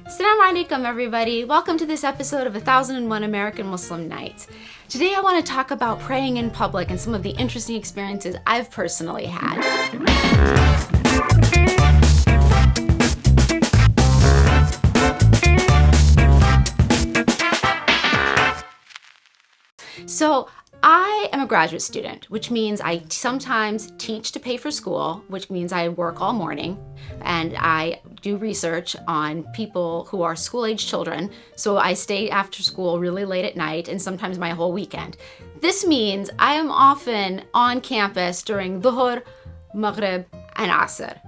Assalamu alaikum, everybody. Welcome to this episode of 1001 American Muslim Nights. Today I want to talk about praying in public and some of the interesting experiences I've personally had. So I am a graduate student, which means I sometimes teach to pay for school, which means I work all morning, and I do research on people who are school-age children, so I stay after school really late at night and sometimes my whole weekend. This means I am often on campus during Dhuhr, Maghrib, and Asr.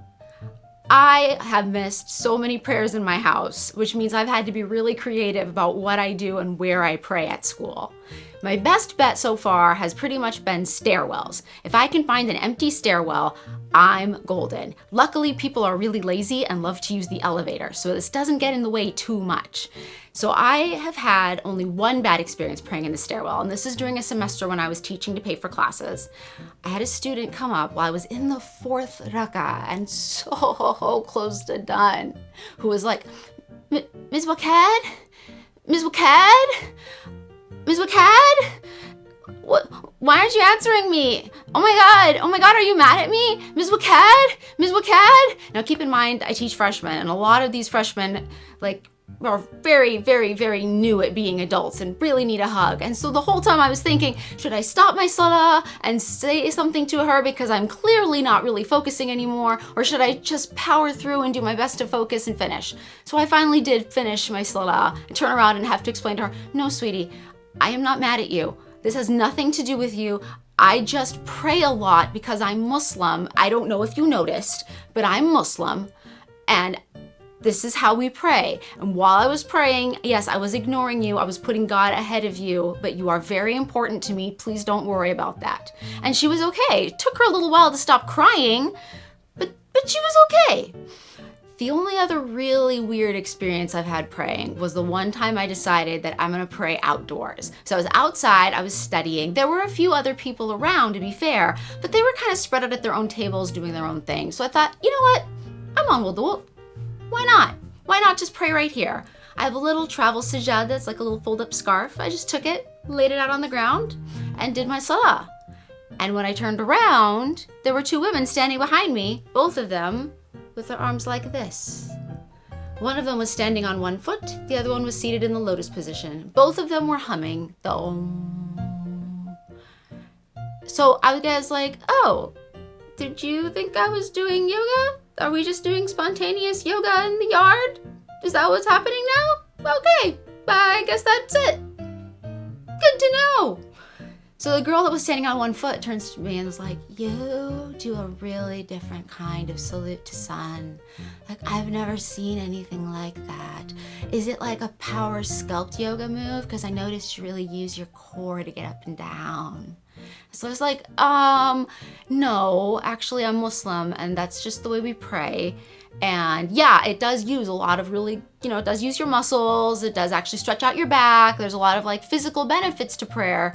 I have missed so many prayers in my house, which means I've had to be really creative about what I do and where I pray at school. My best bet so far has pretty much been stairwells. If I can find an empty stairwell, I'm golden. Luckily, people are really lazy and love to use the elevator, so this doesn't get in the way too much. So I have had only one bad experience praying in the stairwell, and this is during a semester when I was teaching to pay for classes. I had a student come up while I was in the fourth rak'ah and so close to done, who was like, Ms. Wakad? Ms. Wakad? Ms. Wakad? What? Why aren't you answering me? Oh my God, are you mad at me? Ms. Wakad? Ms. Wakad? Now keep in mind, I teach freshmen, and a lot of these freshmen, are very, very, very new at being adults and really need a hug. And so the whole time I was thinking, should I stop my salah and say something to her because I'm clearly not really focusing anymore, or should I just power through and do my best to focus and finish? So I finally did finish my salah and turn around and have to explain to her, no, sweetie, I am not mad at you. This has nothing to do with you. I just pray a lot because I'm Muslim. I don't know if you noticed, but I'm Muslim, and this is how we pray. And while I was praying, yes, I was ignoring you. I was putting God ahead of you, but you are very important to me. Please don't worry about that. And she was okay. It took her a little while to stop crying, but she was okay. The only other really weird experience I've had praying was the one time I decided that I'm gonna pray outdoors. So I was outside, I was studying. There were a few other people around, to be fair, but they were kind of spread out at their own tables doing their own thing. So I thought, you know what? I'm on wudu. Why not? Why not just pray right here? I have a little travel sajjada, it's like a little fold-up scarf. I just took it, laid it out on the ground, and did my salah. And when I turned around, there were two women standing behind me, both of them with their arms like this. One of them was standing on one foot, the other one was seated in the lotus position. Both of them were humming the Om. So I was like, oh, did you think I was doing yoga? Are we just doing spontaneous yoga in the yard? Is that what's happening now? Okay, I guess that's it. Good to know. So the girl that was standing on one foot turns to me and was like, you do a really different kind of salute to sun. Like, I've never seen anything like that. Is it like a power sculpt yoga move? Because I noticed you really use your core to get up and down. So I was like, no, actually I'm Muslim and that's just the way we pray. And yeah, it does use a lot of really, it does use your muscles. It does actually stretch out your back. There's a lot of physical benefits to prayer,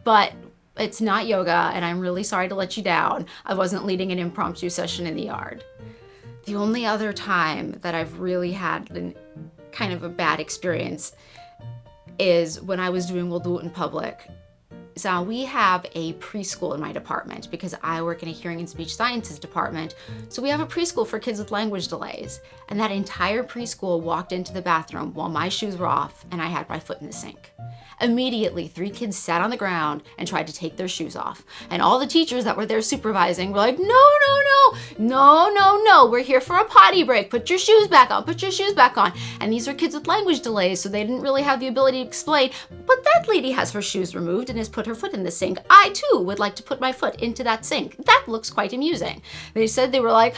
but it's not yoga, and I'm really sorry to let you down. I wasn't leading an impromptu session in the yard. The only other time that I've really had kind of a bad experience is when I was doing wudu in public. So we have a preschool in my department because I work in a hearing and speech sciences department. So we have a preschool for kids with language delays. And that entire preschool walked into the bathroom while my shoes were off and I had my foot in the sink. Immediately, 3 kids sat on the ground and tried to take their shoes off. And all the teachers that were there supervising were like, no, we're here for a potty break. Put your shoes back on. And these are kids with language delays, so they didn't really have the ability to explain, but that lady has her shoes removed and has put her foot in the sink. I too would like to put my foot into that sink. That looks quite amusing. They said they were like,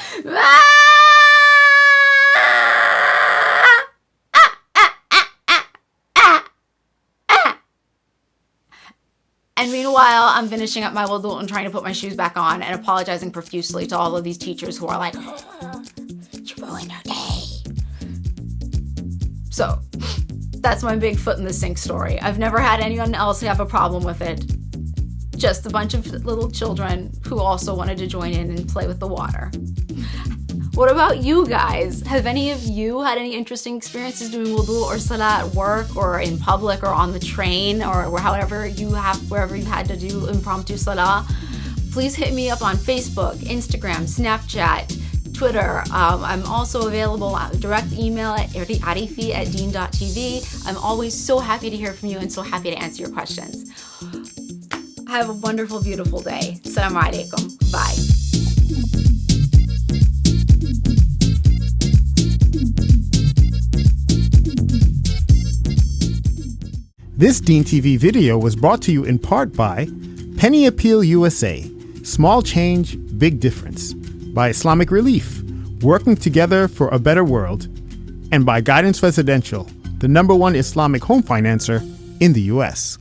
And meanwhile, I'm finishing up my wudu and trying to put my shoes back on and apologizing profusely to all of these teachers who are like, you ruined our day. So that's my big foot in the sink story. I've never had anyone else have a problem with it. Just a bunch of little children who also wanted to join in and play with the water. What about you guys? Have any of you had any interesting experiences doing wudu or salah at work or in public or on the train or wherever you had to do impromptu salah? Please hit me up on Facebook, Instagram, Snapchat, Twitter. I'm also available at direct email at arifi@deen.tv. I'm always so happy to hear from you and so happy to answer your questions. Have a wonderful, beautiful day. Assalamu alaikum. Bye. This Deen TV video was brought to you in part by Penny Appeal USA, Small Change, Big Difference, by Islamic Relief, Working Together for a Better World, and by Guidance Residential, the #1 Islamic home financer in the U.S.